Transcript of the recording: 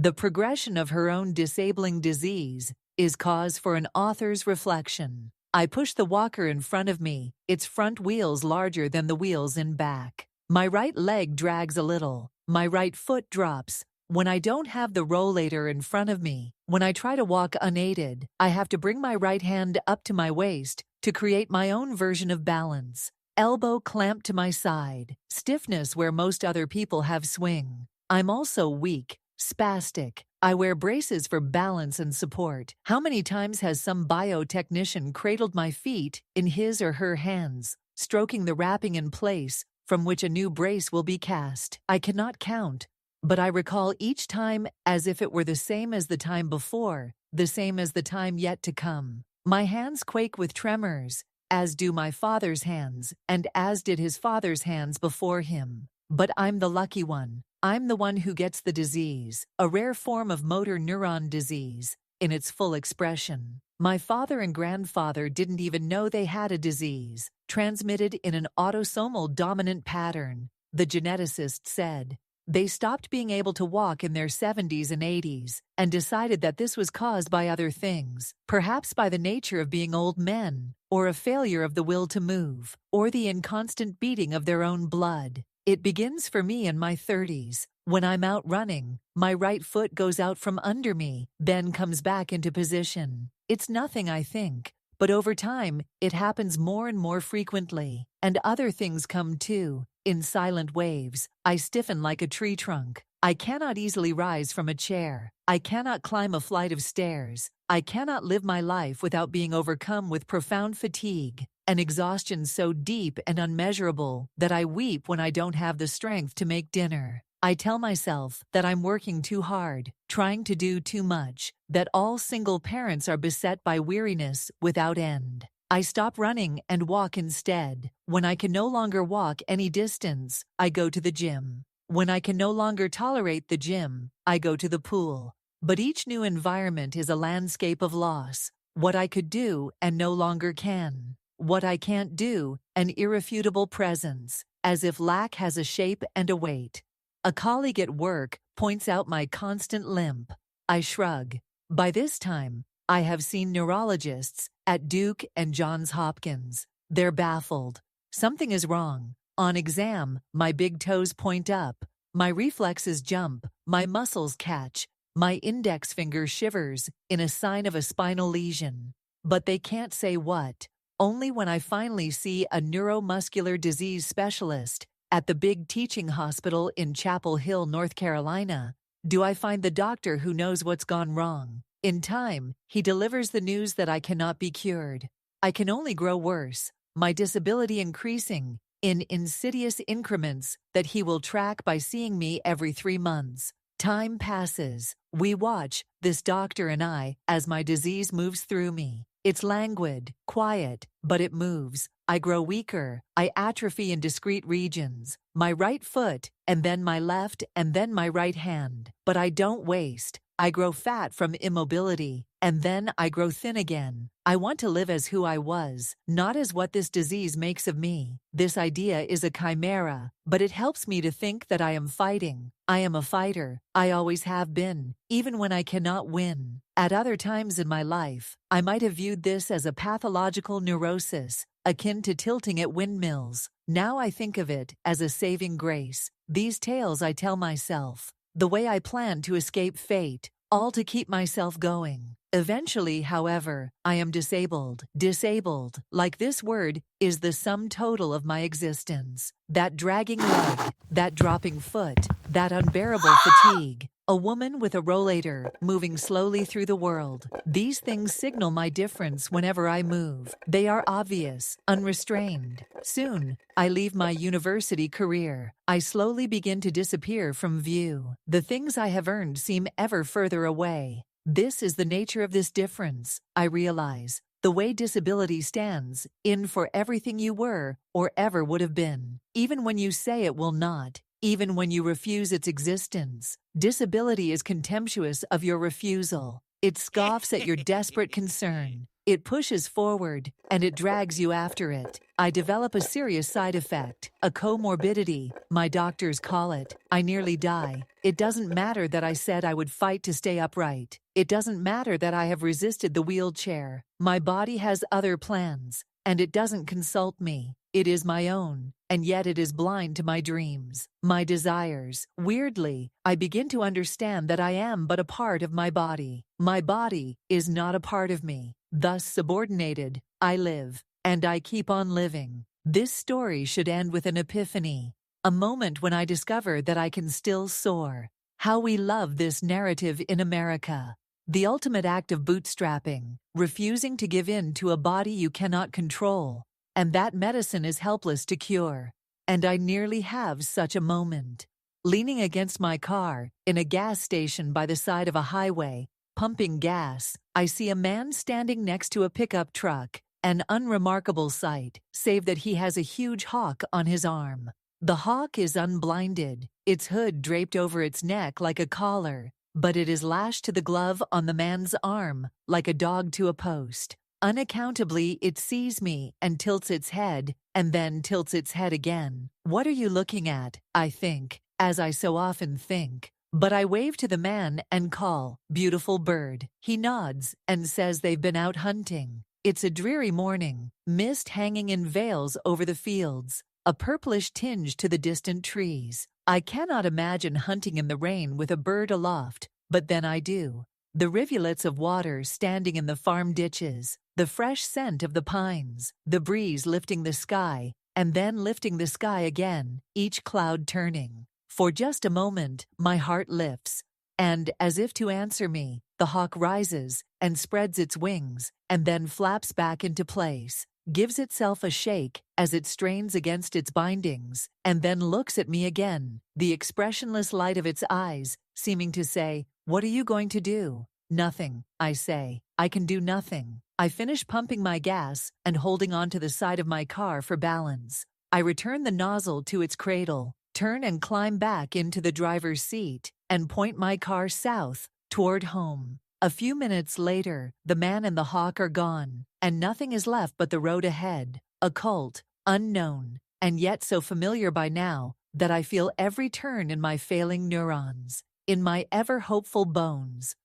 The progression of her own disabling disease is cause for an author's reflection. I push the walker in front of me, its front wheels larger than the wheels in back. My right leg drags a little. My right foot drops. When I don't have the rollator in front of me, when I try to walk unaided, I have to bring my right hand up to my waist to create my own version of balance. Elbow clamped to my side. Stiffness where most other people have swing. I'm also weak, spastic. I wear braces for balance and support. How many times has some biotechnician cradled my feet in his or her hands, stroking the wrapping in place from which a new brace will be cast? I cannot count, but I recall each time as if it were the same as the time before, the same as the time yet to come. My hands quake with tremors, as do my father's hands, and as did his father's hands before him. But I'm the lucky one. I'm the one who gets the disease, a rare form of motor neuron disease, in its full expression. My father and grandfather didn't even know they had a disease, transmitted in an autosomal dominant pattern, the geneticist said. They stopped being able to walk in their 70s and 80s, and decided that this was caused by other things, perhaps by the nature of being old men, or a failure of the will to move, or the inconstant beating of their own blood. It begins for me in my 30s. When I'm out running, my right foot goes out from under me, then comes back into position. It's nothing, I think, but over time, it happens more and more frequently. And other things come too, in silent waves. I stiffen like a tree trunk. I cannot easily rise from a chair. I cannot climb a flight of stairs. I cannot live my life without being overcome with profound fatigue, an exhaustion so deep and unmeasurable that I weep when I don't have the strength to make dinner. I tell myself that I'm working too hard, trying to do too much, that all single parents are beset by weariness without end. I stop running and walk instead. When I can no longer walk any distance, I go to the gym. When I can no longer tolerate the gym, I go to the pool. But each new environment is a landscape of loss. What I could do and no longer can. What I can't do, an irrefutable presence, as if lack has a shape and a weight. A colleague at work points out my constant limp. I shrug. By this time, I have seen neurologists at Duke and Johns Hopkins. They're baffled. Something is wrong. On exam, my big toes point up. My reflexes jump. My muscles catch. My index finger shivers in a sign of a spinal lesion. But they can't say what. Only when I finally see a neuromuscular disease specialist at the big teaching hospital in Chapel Hill, North Carolina, do I find the doctor who knows what's gone wrong. In time, he delivers the news that I cannot be cured. I can only grow worse, my disability increasing in insidious increments that he will track by seeing me every 3 months. Time passes. We watch, this doctor and I, as my disease moves through me. It's languid, quiet, but it moves. I grow weaker. I atrophy in discrete regions. My right foot, and then my left, and then my right hand. But I don't waste. I grow fat from immobility, and then I grow thin again. I want to live as who I was, not as what this disease makes of me. This idea is a chimera, but it helps me to think that I am fighting. I am a fighter. I always have been, even when I cannot win. At other times in my life, I might have viewed this as a pathological neurosis, akin to tilting at windmills. Now I think of it as a saving grace. These tales I tell myself, the way I plan to escape fate, all to keep myself going. Eventually, however, I am disabled. Disabled, like this word, is the sum total of my existence. That dragging leg, that dropping foot, that unbearable fatigue. A woman with a rollator, moving slowly through the world. These things signal my difference whenever I move. They are obvious, unrestrained. Soon, I leave my university career. I slowly begin to disappear from view. The things I have earned seem ever further away. This is the nature of this difference, I realize. The way disability stands in for everything you were or ever would have been. Even when you say it will not. Even when you refuse its existence, disability is contemptuous of your refusal. It scoffs at your desperate concern. It pushes forward, and it drags you after it. I develop a serious side effect, a comorbidity, my doctors call it. I nearly die. It doesn't matter that I said I would fight to stay upright. It doesn't matter that I have resisted the wheelchair. My body has other plans, and it doesn't consult me. It is my own, and yet it is blind to my dreams, my desires. Weirdly, I begin to understand that I am but a part of my body. My body is not a part of me. Thus subordinated, I live, and I keep on living. This story should end with an epiphany, a moment when I discover that I can still soar. How we love this narrative in America. The ultimate act of bootstrapping, refusing to give in to a body you cannot control. And that medicine is helpless to cure. And I nearly have such a moment. Leaning against my car, in a gas station by the side of a highway, pumping gas, I see a man standing next to a pickup truck, an unremarkable sight, save that he has a huge hawk on his arm. The hawk is unblinded, its hood draped over its neck like a collar, but it is lashed to the glove on the man's arm, like a dog to a post. Unaccountably, it sees me and tilts its head, and then tilts its head again. What are you looking at? I think, as I so often think. But I wave to the man and call, "Beautiful bird." He nods and says they've been out hunting. It's a dreary morning, mist hanging in veils over the fields, a purplish tinge to the distant trees. I cannot imagine hunting in the rain with a bird aloft, but then I do. The rivulets of water standing in the farm ditches, the fresh scent of the pines, the breeze lifting the sky, and then lifting the sky again, each cloud turning. For just a moment, my heart lifts, and, as if to answer me, the hawk rises and spreads its wings, and then flaps back into place, gives itself a shake as it strains against its bindings, and then looks at me again, the expressionless light of its eyes seeming to say, "What are you going to do?" "Nothing," I say. "I can do nothing." I finish pumping my gas and holding on to the side of my car for balance. I return the nozzle to its cradle, turn and climb back into the driver's seat, and point my car south, toward home. A few minutes later, the man and the hawk are gone, and nothing is left but the road ahead, occult, unknown, and yet so familiar by now that I feel every turn in my failing neurons, in my ever-hopeful bones.